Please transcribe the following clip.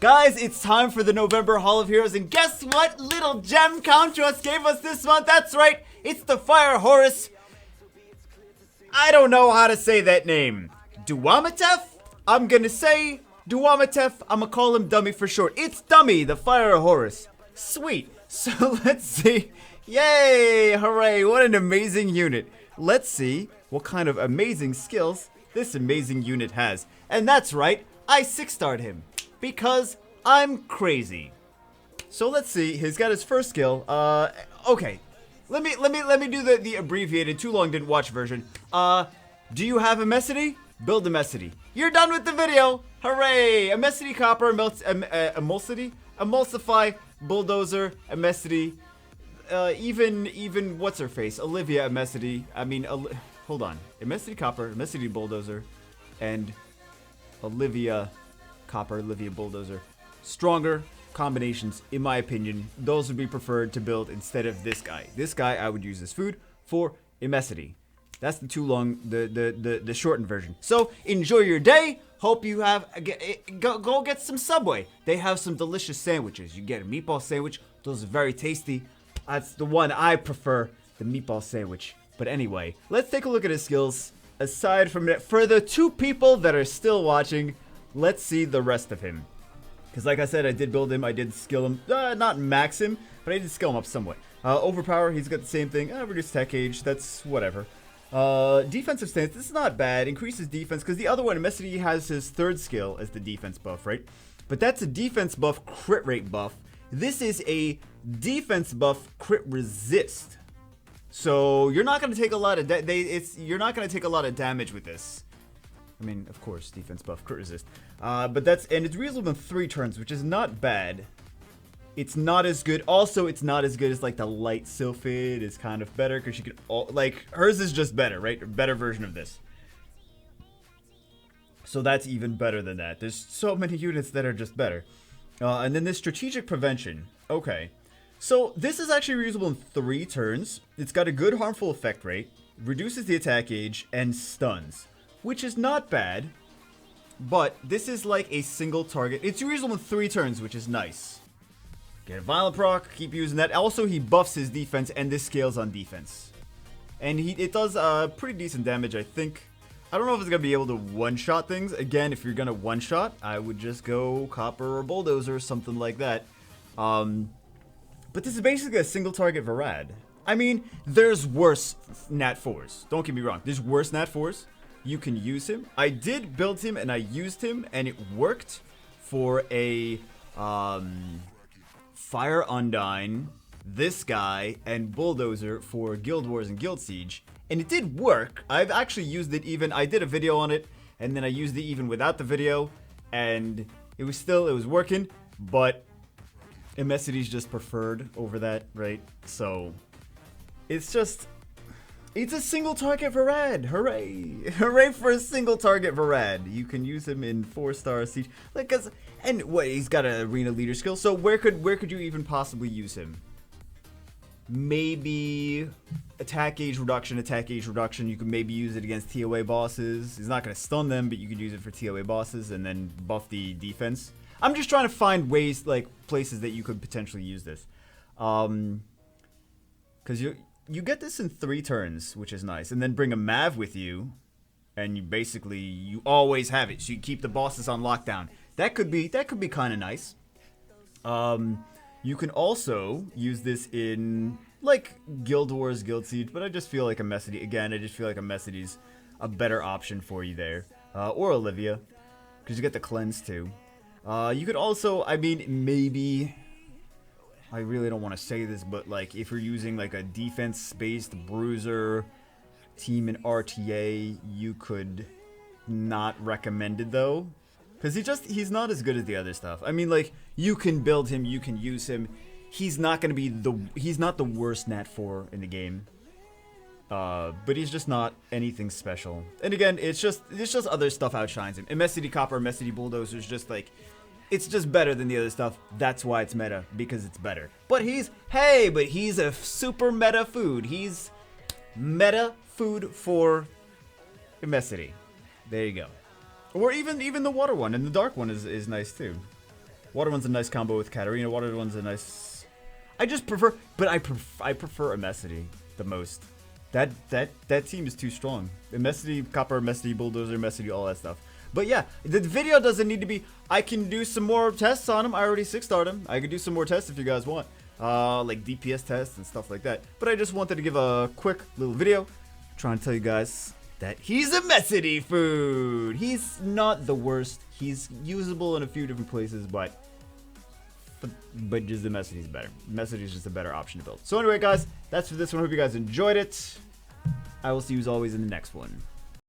Guys, it's time for the November Hall of Heroes, and guess what little gem Count just gave us this month? That's right, it's the Fire Horus. I don't know how to say that name. Duamutef? I'm gonna say Duamutef. I'm gonna call him Dummy for short. It's Dummy, the Fire Horus. Sweet. So let's see. Yay! Hooray! What an amazing unit. Let's see what kind of amazing skills this amazing unit has. And that's right, I 6-starred him because I'm crazy. So let's see. He's got his first skill. Okay. Let me do the abbreviated, too long didn't watch version. Do you have a Messity? Build a Messity. You're done with the video. Hooray! A Messity Copper, Emulsify, Bulldozer, a Messity. Even what's her face? Olivia, a Messity. I mean, hold on. A Messity Copper, a Messity Bulldozer, and Olivia Copper, Olivia Bulldozer. Stronger combinations, in my opinion. Those would be preferred to build instead of this guy. This guy I would use as food for a Messity. That's the too long, the shortened version. So enjoy your day. Hope you have go get some Subway. They have some delicious sandwiches. You get a meatball sandwich. Those are very tasty. That's the one I prefer, the meatball sandwich. But anyway, let's take a look at his skills. Aside from that, for the 2 people that are still watching, let's see the rest of him. Because like I said, I did build him. I did skill him. Not max him, but I did skill him up somewhat. Overpower, he's got the same thing. Reduce tech age. That's whatever. Defensive stance, this is not bad. Increases defense, because the other one, Messity, has his 3rd skill as the defense buff, right? But that's a defense buff, crit rate buff. This is a defense buff, crit resist. So you're not going to take a lot of you're not going to take a lot of damage with this. I mean, of course, defense buff, crit resist. But it's reasonable in 3 turns, which is not bad. It's not as good. Also, it's not as good as like the light Sylphid. It's kind of better because you could like hers is just better, right? A better version of this. So that's even better than that. There's so many units that are just better. And then this strategic prevention. Okay. So this is actually reusable in 3 turns. It's got a good harmful effect rate, reduces the attack age, and stuns, which is not bad. But this is like a single target. It's reusable in 3 turns, which is nice. Get a violent proc, keep using that. Also, he buffs his defense, and this scales on defense. And it does pretty decent damage, I think. I don't know if it's going to be able to one-shot things. Again, if you're going to one-shot, I would just go Copper or Bulldozer, something like that. But this is basically a single target Varad. I mean, there's worse Nat 4s. Don't get me wrong. There's worse Nat 4s. You can use him. I did build him, and I used him, and it worked for a... Fire Undyne, this guy, and Bulldozer for Guild Wars and Guild Siege. And it did work. I've actually used it even, I did a video on it, and then I used it even without the video, and it was working, but Messity's just preferred over that, right? So, it's a single target Varad. Hooray. Hooray for a single target Varad. You can use him in 4-star Siege. Like, and what, he's got an arena leader skill. So where could you even possibly use him? Maybe attack age reduction. You could maybe use it against TOA bosses. He's not going to stun them, but you could use it for TOA bosses and then buff the defense. I'm just trying to find ways, like, places that you could potentially use this. Because you get this in 3 turns, which is nice. And then bring a Mav with you, and you always have it. So you keep the bosses on lockdown. That could be kind of nice. You can also use this in like Guild Wars, Guild Siege, but I just feel like a Messity. Again, I just feel like a Messity's a better option for you there, or Olivia, because you get the cleanse too. You could also, I mean, maybe. I really don't want to say this, but like if you're using like a defense-based bruiser team in RTA, you could not recommend it though. Because he's not as good as the other stuff. I mean, like, you can build him, you can use him. He's not going to be he's not the worst Nat 4 in the game. But he's just not anything special. And again, it's just other stuff outshines him. And Messity Copper, Messity Bulldozer is just like, it's just better than the other stuff. That's why it's meta, because it's better. But he's a super meta food. He's meta food for Messity. There you go. Or even the water one, and the dark one is nice too. Water one's a nice combo with Katarina. Water one's a nice... I just prefer... But I prefer Immensity the most. That team is too strong. Immensity, Copper, Immensity, Bulldozer, Immensity, all that stuff. But yeah, the video doesn't need to be... I can do some more tests on him. I already 6-starred him. I could do some more tests if you guys want. Like DPS tests and stuff like that. But I just wanted to give a quick little video trying to tell you guys that he's Immensity food. He's not the worst. He's usable in a few different places, but just Immensity is better. Immensity is just a better option to build. So anyway, guys, that's for this one. Hope you guys enjoyed it. I will see you as always in the next one.